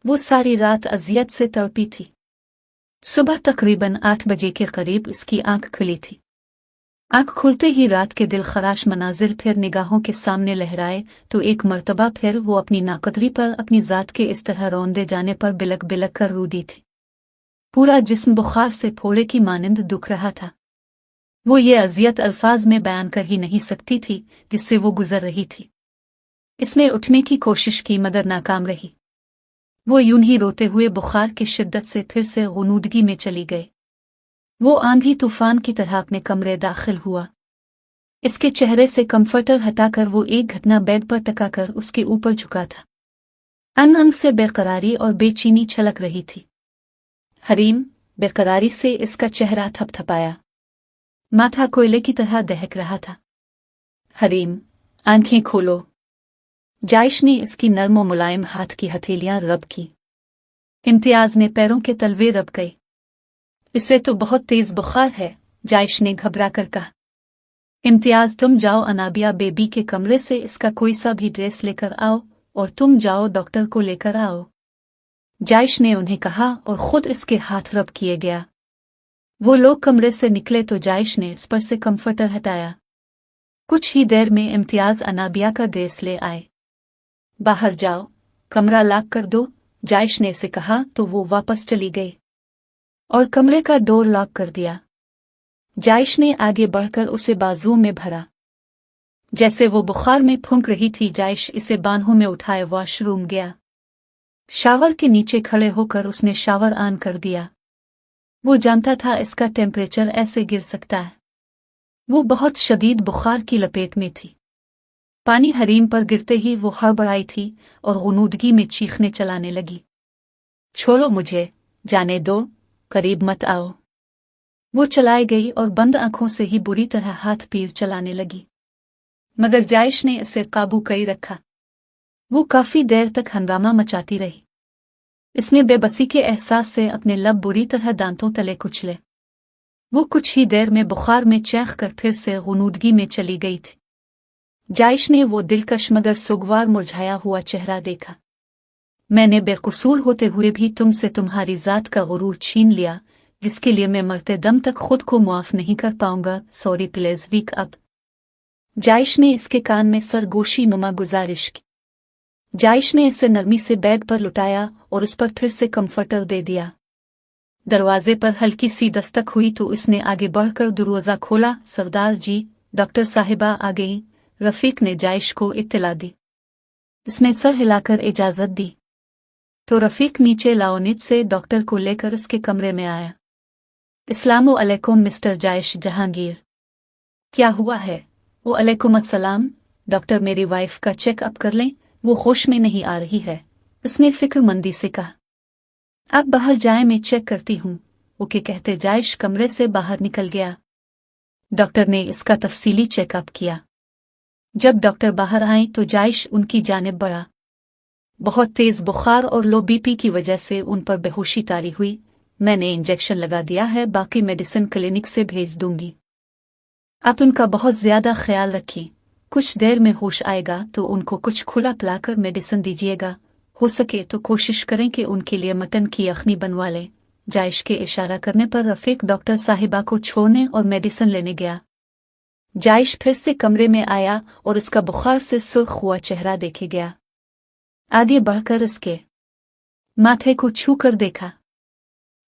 वो सारी रात अजियत से तड़पी थी। सुबह तकरीबन 8 बजे के करीब इसकी आंख खुली थी। आंख खुलते ही रात के दिलखराश मनाजिर फिर निगाहों के सामने लहराए तो एक मर्तबा फिर वो अपनी नाकदरी पर अपनी ज़ात के इस तरह रौंदे जाने पर बिलक बिलक कर रो दी थी। पूरा जिस्म बुखार से फोड़े की मानिंद दुख रहा था। वो ये अजियत अल्फाज में बयान कर ही नहीं सकती थी जिससे वो गुजर रही थी। इसने उठने की कोशिश की मगर नाकाम रही। वो यूं ही रोते हुए बुखार की शिद्दत से फिर से गुनूदगी में चली गई। वो आंधी तूफान की तरह अपने कमरे दाखिल हुआ। इसके चेहरे से कंफर्टर हटाकर वो एक घटना बेड पर टकाकर उसके ऊपर झुका था। अंग अंग से बेकरारी और बेचैनी छलक रही थी। हरीम बेकरारी से इसका चेहरा थपथपाया। माथा कोयले की तरह दहक रहा था। हरीम आंखें खोलो। जायश ने इसकी नर्म और मुलायम हाथ की हथेलियां रब की। इम्तियाज ने पैरों के तलवे रब गए। इसे तो बहुत तेज बुखार है, जायश ने घबरा कर कहा। इम्तियाज तुम जाओ अनाबिया बेबी के कमरे से इसका कोई सा भी ड्रेस लेकर आओ और तुम जाओ डॉक्टर को लेकर आओ। जायश ने उन्हें कहा और खुद इसके हाथ रब किए गया। वो लोग कमरे से निकले तो जायश ने इस पर से कंफर्टर हटाया। कुछ ही देर में इम्तियाज अनाबिया का ड्रेस ले आए। बाहर जाओ, कमरा लॉक कर दो, जायश ने इसे कहा तो वो वापस चली गई और कमरे का डोर लॉक कर दिया। जायश ने आगे बढ़कर उसे बाजुओं में भरा। जैसे वो बुखार में फूंक रही थी, जायश इसे बाहों में उठाए वॉशरूम गया। शावर के नीचे खड़े होकर उसने शावर ऑन कर दिया। वो जानता था इसका टेम्परेचर ऐसे गिर सकता है। वो बहुत शदीद बुखार की लपेट में थी। पानी हरीम पर गिरते ही वो हड़बड़ाई थी और गुनूदगी में चीखने चलाने लगी। छोड़ो मुझे, जाने दो, करीब मत आओ। वो चलाई गई और बंद आंखों से ही बुरी तरह हाथ पैर चलाने लगी, मगर जायश ने इसे काबू कर रखा। वो काफी देर तक हंगामा मचाती रही। इसने बेबसी के एहसास से अपने लब बुरी तरह दांतों तले कुचले। वो कुछ ही देर में बुखार में चैख कर फिर से गुनूदगी में चली गई थी। जायश ने वो दिलकश मगर सुगवार मुरझाया हुआ चेहरा देखा। मैंने बेकसूर होते हुए भी तुमसे तुम्हारी जात का गुरूर छीन लिया, जिसके लिए मैं मरते दम तक खुद को मुआफ नहीं कर पाऊंगा। Sorry please wake up. जायश ने इसके कान में सरगोशी नुमा गुजारिश की। जायश ने इसे नरमी से बेड पर लुटाया और उस पर फिर से कंफर्टर दे दिया। दरवाजे पर हल्की सी दस्तक हुई तो इसने आगे बढ़कर दरवाजा खोला। सरदार जी, डॉक्टर साहिबा आ गई, रफीक ने जायश को इत्तला दी। इसने सर हिलाकर इजाजत दी तो रफीक नीचे लाओनिज से डॉक्टर को लेकर उसके कमरे में आया। अस्सलामु अलैकुम मिस्टर जायश जहांगीर। क्या हुआ है? वो अलैकुम अस्सलाम। डॉक्टर मेरी वाइफ का चेकअप कर लें, वो होश में नहीं आ रही है, उसने फिक्रमंदी से कहा। आप बाहर जाएं, मैं चेक करती हूँ, ओके कहते जायश कमरे से बाहर निकल गया। डॉक्टर ने इसका तफसीली चेकअप किया। जब डॉक्टर बाहर आए तो जायश उनकी जानिब बढ़ा। बहुत तेज बुखार और लो बीपी की वजह से उन पर बेहोशी तारी हुई। मैंने इंजेक्शन लगा दिया है, बाकी मेडिसिन क्लिनिक से भेज दूंगी। आप उनका बहुत ज्यादा ख्याल रखिए। कुछ देर में होश आएगा तो उनको कुछ खुला पिलाकर मेडिसिन दीजिएगा। हो सके तो कोशिश करें कि उनके लिए मटन की यखनी बनवा लें। जायश के इशारा करने पर रफीक डॉक्टर साहिबा को छोड़ने और मेडिसिन लेने गया। जायश फिर से कमरे में आया और उसका बुखार से सुर्ख हुआ चेहरा देखे गया। आगे बढ़कर इसके माथे को छू कर देखा।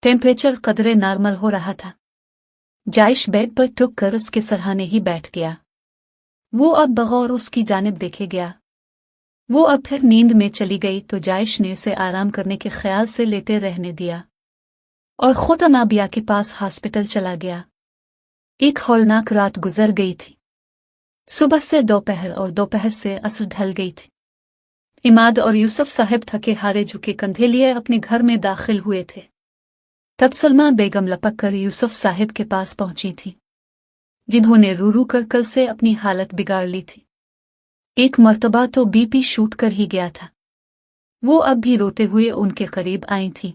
टेम्परेचर कदरे नॉर्मल हो रहा था। जायश बेड पर टुक कर उसके सरहाने ही बैठ गया। वो अब बगौर उसकी जानिब देखे गया। वो अब फिर नींद में चली गई तो जायश ने उसे आराम करने के ख्याल से लेटे रहने दिया और खुद अनाबिया के पास हॉस्पिटल चला गया। एक हौलनाक रात गुजर गई थी। सुबह से दोपहर और दोपहर से असर ढल गई थी। इमाद और यूसुफ साहब थके हारे झुके कंधे लिए अपने घर में दाखिल हुए थे। तब सलमा बेगम लपक कर यूसुफ साहब के पास पहुंची थी, जिन्होंने रू रू कर कल से अपनी हालत बिगाड़ ली थी। एक मर्तबा तो बीपी शूट कर ही गया था। वो अब भी रोते हुए उनके करीब आई थी।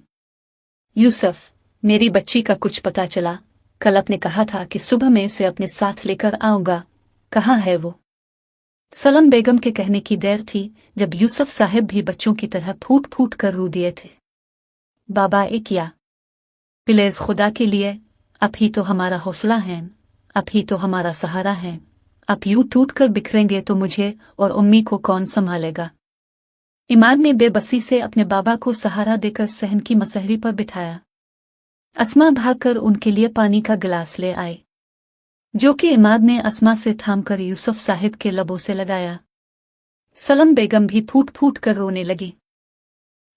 यूसुफ, मेरी बच्ची का कुछ पता चला? कल आपने कहा था कि सुबह में इसे अपने साथ लेकर आऊंगा, कहाँ है वो? सलम बेगम के कहने की देर थी जब यूसुफ साहब भी बच्चों की तरह फूट फूट कर रो दिए थे। बाबा ए क्या, प्लीज खुदा के लिए, अब ही तो हमारा हौसला है, अब ही तो हमारा सहारा है, अब यूं टूट कर बिखरेंगे तो मुझे और उम्मी को कौन संभालेगा। इमाद ने बेबसी से अपने बाबा को सहारा देकर सहन की मसहरी पर बिठाया। अस्मा भागकर उनके लिए पानी का गिलास ले आए, जो कि इमाद ने अस्मा से थामकर यूसुफ साहिब के लबों से लगाया। सलम बेगम भी फूट फूट कर रोने लगी।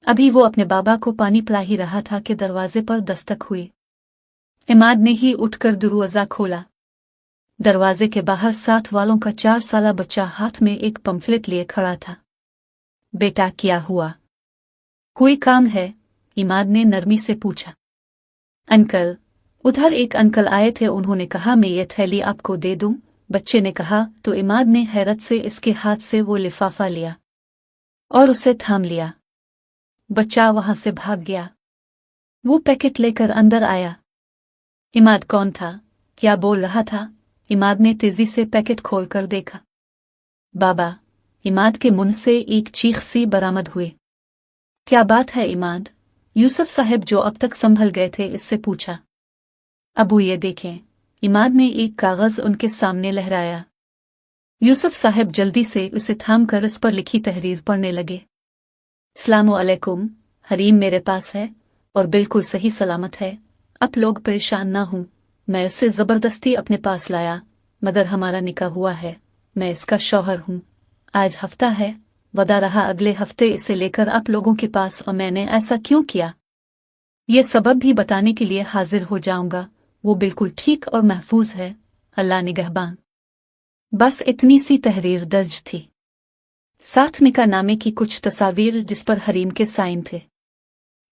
अभी वो अपने बाबा को पानी पिला ही रहा था कि दरवाजे पर दस्तक हुई। इमाद ने ही उठकर दरवाजा खोला। दरवाजे के बाहर 7 वालों का 4 साला बच्चा हाथ में एक पम्फलेट लिए खड़ा था। बेटा क्या हुआ, कोई काम है? इमाद ने नरमी से पूछा। अंकल, उधर एक अंकल आए थे, उन्होंने कहा मैं ये थैली आपको दे दूं, बच्चे ने कहा तो इमाद ने हैरत से इसके हाथ से वो लिफाफा लिया और उसे थाम लिया। बच्चा वहां से भाग गया। वो पैकेट लेकर अंदर आया। इमाद कौन था, क्या बोल रहा था? इमाद ने तेजी से पैकेट खोलकर देखा। बाबा, इमाद के मुंह से एक चीख सी बरामद हुई। क्या बात है इमाद? यूसुफ साहब जो अब तक संभल गए थे इससे पूछा। अबू ये देखें। इमाद ने एक कागज उनके सामने लहराया। यूसुफ साहब जल्दी से उसे थाम कर उस पर लिखी तहरीर पढ़ने लगे। अस्सलामु अलैकुम, हरीम मेरे पास है और बिल्कुल सही सलामत है। आप लोग परेशान ना हों, मैं उसे जबरदस्ती अपने पास लाया, मगर हमारा निकाह हुआ है, मैं इसका शौहर हूँ। आज हफ्ता है, वदा रहा अगले हफ्ते इसे लेकर आप लोगों के पास, और मैंने ऐसा क्यों किया ये सबब भी बताने के लिए हाजिर हो जाऊंगा। वो बिल्कुल ठीक और महफूज है, अल्लाह निगहबान। बस इतनी सी तहरीर दर्ज थी, साथ निकाह नामे की कुछ तस्वीर जिस पर हरीम के साइन थे,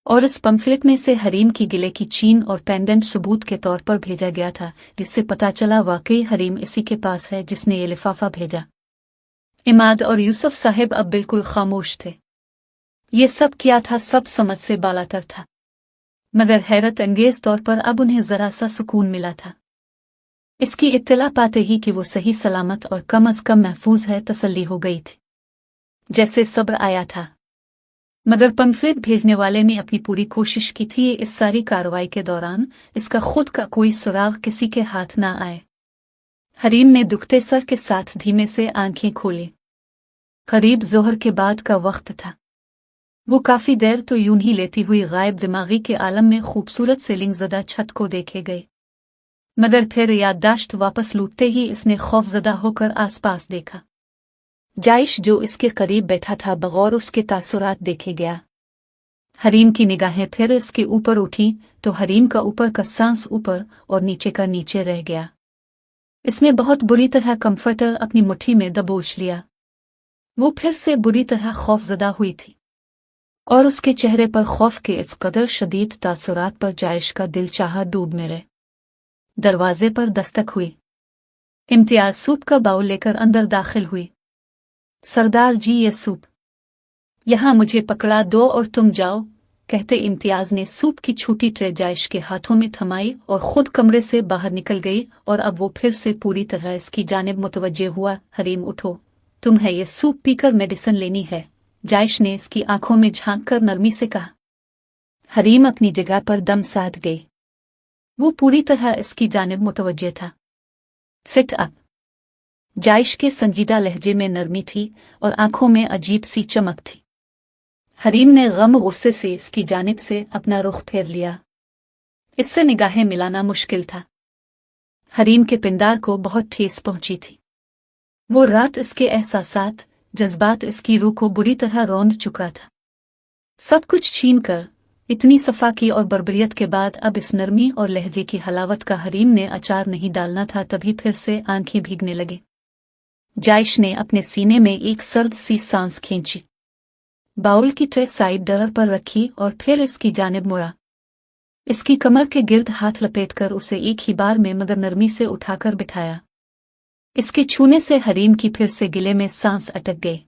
और इस पम्फलेट में से हरीम की गिले की चीन और पेंडेंट सबूत के तौर पर भेजा गया था, जिससे पता चला वाकई हरीम इसी के पास है जिसने ये लिफाफा भेजा। इमाद और यूसुफ साहिब अब बिल्कुल खामोश थे। ये सब क्या था, सब समझ से बालातर था, मगर हैरत अंगेज तौर पर अब उन्हें जरा सा सुकून मिला था। इसकी इत्तला पाते ही कि वो सही सलामत और कम अज कम महफूज है, तसल्ली हो गई थी, जैसे सब्र आया था। मगर पम्फलेट भेजने वाले ने अपनी पूरी कोशिश की थी इस सारी कार्रवाई के दौरान इसका खुद का कोई सुराग किसी के हाथ ना आए। हरीम ने दुखते सर के साथ धीमे से आंखें खोली। करीब जोहर के बाद का वक्त था। वो काफी देर तो यूं ही लेती हुई गायब दिमागी के आलम में खूबसूरत सीलिंग ज़दा छत को देखे गए, मगर फिर याददाश्त वापस लूटते ही इसने खौफजदा होकर आसपास देखा। जाइश जो इसके करीब बैठा था बगौर उसके तासुरात देखे गया। हरीम की निगाहें फिर इसके ऊपर उठी तो हरीम का ऊपर का सांस ऊपर और नीचे का नीचे रह गया। इसने बहुत बुरी तरह कंफर्टर अपनी मुट्ठी में दबोच लिया। वो फिर से बुरी तरह खौफजदा हुई थी, और उसके चेहरे पर खौफ के इस कदर शदीद तासुरात पर जायश का दिल चाहा डूब मेरे। दरवाजे पर दस्तक हुई। इम्तियाज सूप का बाउल लेकर अंदर दाखिल हुई। सरदार जी, ये सूप यहाँ मुझे पकड़ा दो और तुम जाओ, कहते इम्तियाज ने सूप की छोटी ट्रे जायश के हाथों में थमाई और खुद कमरे से बाहर निकल गई। और अब वो फिर से पूरी तरह इसकी जानिब मुतवज्जे हुआ। हरीम उठो, तुम्हें ये सूप पीकर मेडिसिन लेनी है, जायश ने इसकी आंखों में झांक कर नरमी से कहा। हरीम अपनी जगह पर दम साध गई। वो पूरी तरह इसकी जानिब मुतवज्जे था। Sit up. जायश के संजीदा लहजे में नरमी थी और आंखों में अजीब सी चमक थी। हरीम ने गम गुस्से से इसकी जानिब से अपना रुख फेर लिया। इससे निगाहें मिलाना मुश्किल था। हरीम के पिंडार को बहुत ठेस पहुंची थी। वो रात इसके एहसासात, जज्बात इसकी रूह को बुरी तरह रौंद चुका था। सब कुछ छीन कर इतनी सफाकी और बर्बरियत के बाद अब इस नरमी और लहजे की हलावत का हरीम ने अचार नहीं डालना था। तभी फिर से आंखें भीगने लगे। जायश ने अपने सीने में एक सर्द सी सांस खींची, बाउल की ट्रे साइड डर पर रखी और फिर इसकी जानिब मुड़ा। इसकी कमर के गिर्द हाथ लपेटकर उसे एक ही बार में मगर नरमी से उठाकर बिठाया। इसके छूने से हरीम की फिर से गिले में सांस अटक गई,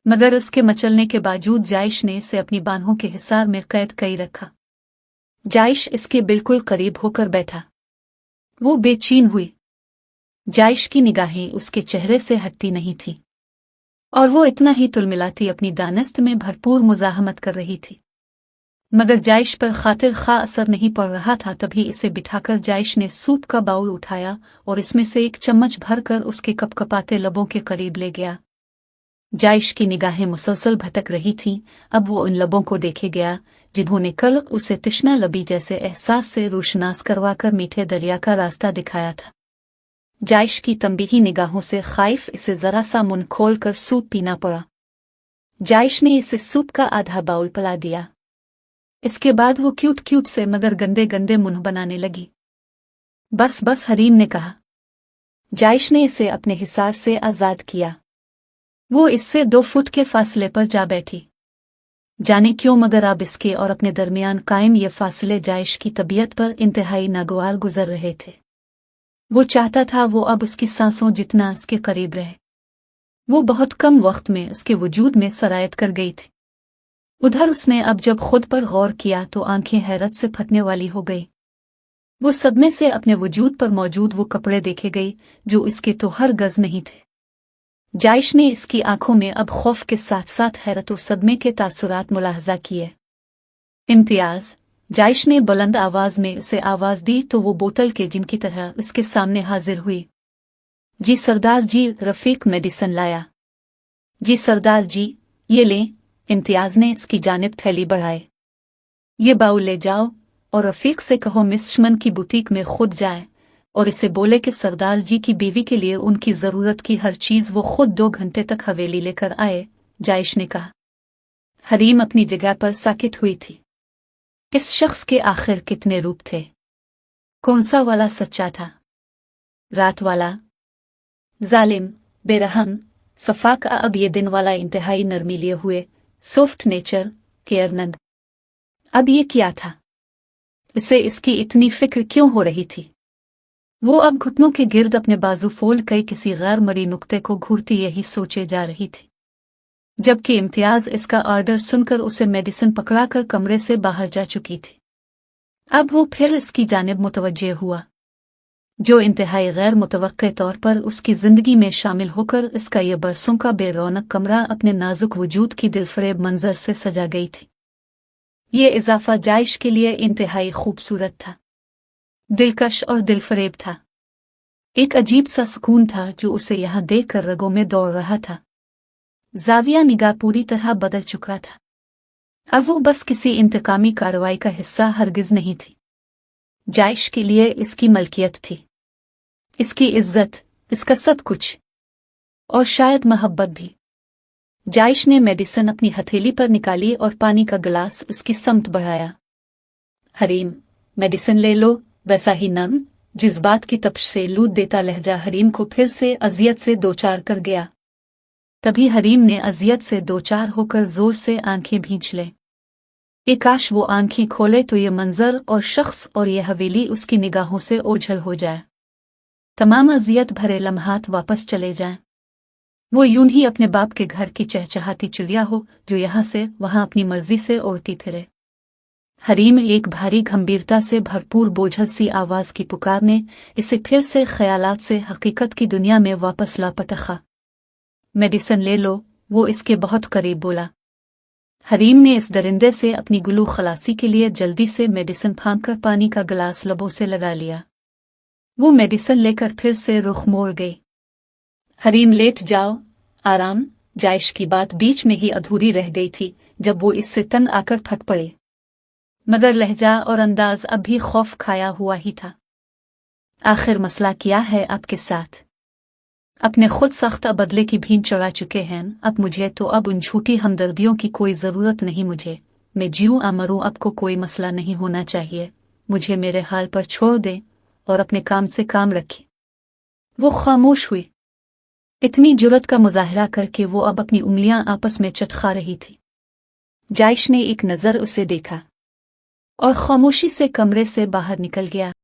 मगर उसके मचलने के बावजूद जायश ने इसे अपनी बाहों के हिसार में कैद कर रखा। जायश इसके बिल्कुल करीब होकर बैठा। वो बेचैन हुई। जायश की निगाहें उसके चेहरे से हटती नहीं थी। और वो इतना ही तुलमिलाती अपनी दानस्त में भरपूर मुज़ाहमत कर रही थी, मगर जायश पर खातिर खा असर नहीं पड़ रहा था। तभी इसे बिठाकर जायश ने सूप का बाउल उठाया और इसमें से एक चम्मच भरकर उसके कपकपाते लबों के करीब ले गया। जायश की निगाहें मुसलसल भटक रही थीं। अब वो उन लबों को देखे गया जिन्होंने कल उसे तिश्ना लबी जैसे एहसास से रोशनास करवाकर मीठे दरिया का रास्ता दिखाया था। जायश की तंबीही निगाहों से खाइफ इसे जरा सा मुंह खोल कर सूप पीना पड़ा। जायश ने इसे सूप का आधा बाउल पिला दिया। इसके बाद वो क्यूट क्यूट से मगर गंदे गंदे मुंह बनाने लगी। बस बस, हरीम ने कहा। जायश ने इसे अपने हिसार से आज़ाद किया। वो इससे 2 फुट के फासले पर जा बैठी। जाने क्यों मगर अब इसके और अपने दरमियान कायम ये फासले जायश की तबीयत पर इंतहाई नागवार गुजर रहे थे। वो चाहता था वो अब उसकी सांसों जितना इसके करीब रहे। वो बहुत कम वक्त में उसके वजूद में सरायत कर गई थी। उधर उसने अब जब खुद पर गौर किया तो आंखें हैरत से फटने वाली हो गई। वो सदमे से अपने वजूद पर मौजूद वो कपड़े देखे गई जो इसके तो हर गज नहीं थे। जायश ने इसकी आंखों में अब खौफ के साथ साथ हैरत और सदमे के तासुरात मुलाहजा किए। इम्तियाज, जायश ने बुलंद आवाज में उसे आवाज दी तो वो बोतल के जिनकी तरह उसके सामने हाजिर हुई। जी सरदार जी, रफीक मेडिसन लाया। जी सरदार जी, ये लें। इम्तियाज ने इसकी जानिब थैली बढ़ाए। ये बाउल ले जाओ और रफीक से कहो मिस्मन की बुटीक में खुद जाए और इसे बोले कि सरदार जी की बीवी के लिए उनकी जरूरत की हर चीज वो खुद 2 घंटे तक हवेली लेकर आए। जायश ने कहा। हरीम अपनी जगह पर साकित हुई थी। इस शख्स के आखिर कितने रूप थे? कौन सा वाला सच्चा था? रात वाला, जालिम, बेरहम, सफा का अब ये दिन वाला इंतहाई नरमी लिए हुए, सॉफ्ट नेचर, केयरनंद। अब ये क्या था? इसे इसकी इतनी फिक्र क्यों हो रही थी? वो अब घुटनों के गिर्द अपने बाजू फोल्ड कई किसी गैर मरी नुक्ते को घूरती यही सोचे जा रही थी, जबकि इम्तियाज इसका ऑर्डर सुनकर उसे मेडिसिन पकड़ाकर कमरे से बाहर जा चुकी थी। अब वो फिर इसकी जानिब मुतवज्जे हुआ, जो इंतहाई गैर मुतवक्के तौर पर उसकी जिंदगी में शामिल होकर इसका ये बरसों का बेरौनक कमरा अपने नाजुक वजूद की दिलफरेब मंजर से सजा गई थी। ये इजाफा जायश के लिए इंतहाई खूबसूरत था, दिलकश और दिलफरेब था। एक अजीब सा सुकून था जो उसे यहाँ देखकर रगों में दौड़ रहा था। जाविया निगाह पूरी तरह बदल चुका था। अब वो बस किसी इंतकामी कार्रवाई का हिस्सा हरगिज नहीं थी। जायश के लिए इसकी मलकियत थी, इसकी इज्जत, इसका सब कुछ, और शायद मोहब्बत भी। जायश ने मेडिसिन अपनी हथेली पर निकाली और पानी का गिलास उसकी समत बढ़ाया। हरीम, मेडिसिन ले लो। वैसा ही नम, जज्बात की तपश से लूट देता लहजा हरीम को फिर से अजियत से 2-4 कर गया। तभी हरीम ने अजियत से 2-4 होकर जोर से आंखें भींच ले। काश वो आंखें खोले तो ये मंजर और शख्स और ये हवेली उसकी निगाहों से ओझल हो जाए। तमाम अजियत भरे लम्हात वापस चले जाएं। वो यूं ही अपने बाप के घर की चहचहाती चिड़िया हो जो यहाँ से वहाँ अपनी मर्जी से उड़ती फिरे। हरीम एक भारी गंभीरता से भरपूर बोझल सी आवाज की पुकार ने इसे फिर से ख्यालात से हकीकत की दुनिया में वापस ला पटखा। मेडिसिन ले लो, वो इसके बहुत करीब बोला। हरीम ने इस दरिंदे से अपनी गुलू खलासी के लिए जल्दी से मेडिसिन फांककर पानी का गिलास लबों से लगा लिया। वो मेडिसिन लेकर फिर से रुख मोड़ गई। हरीम, लेट जाओ, आराम। जायश की बात बीच में ही अधूरी रह गई थी जब वो इससे तंग आकर फट पड़े, मगर लहजा और अंदाज अब भी खौफ खाया हुआ ही था। आखिर मसला क्या है आपके साथ? अपने खुद सख्त बदले की भीन चढ़ा चुके हैं अब मुझे, तो अब उन झूठी हमदर्दियों की कोई ज़रूरत नहीं। मुझे, मैं जीऊँ आ मरूँ, आपको कोई मसला नहीं होना चाहिए। मुझे मेरे हाल पर छोड़ दें और अपने काम से काम रखें। वो खामोश हुई। इतनी जुर्रत का मुजाहरा करके वो अब अपनी उंगलियां आपस में चटखा रही थी। जायश ने एक नज़र उसे देखा और खामोशी से कमरे से बाहर निकल गया।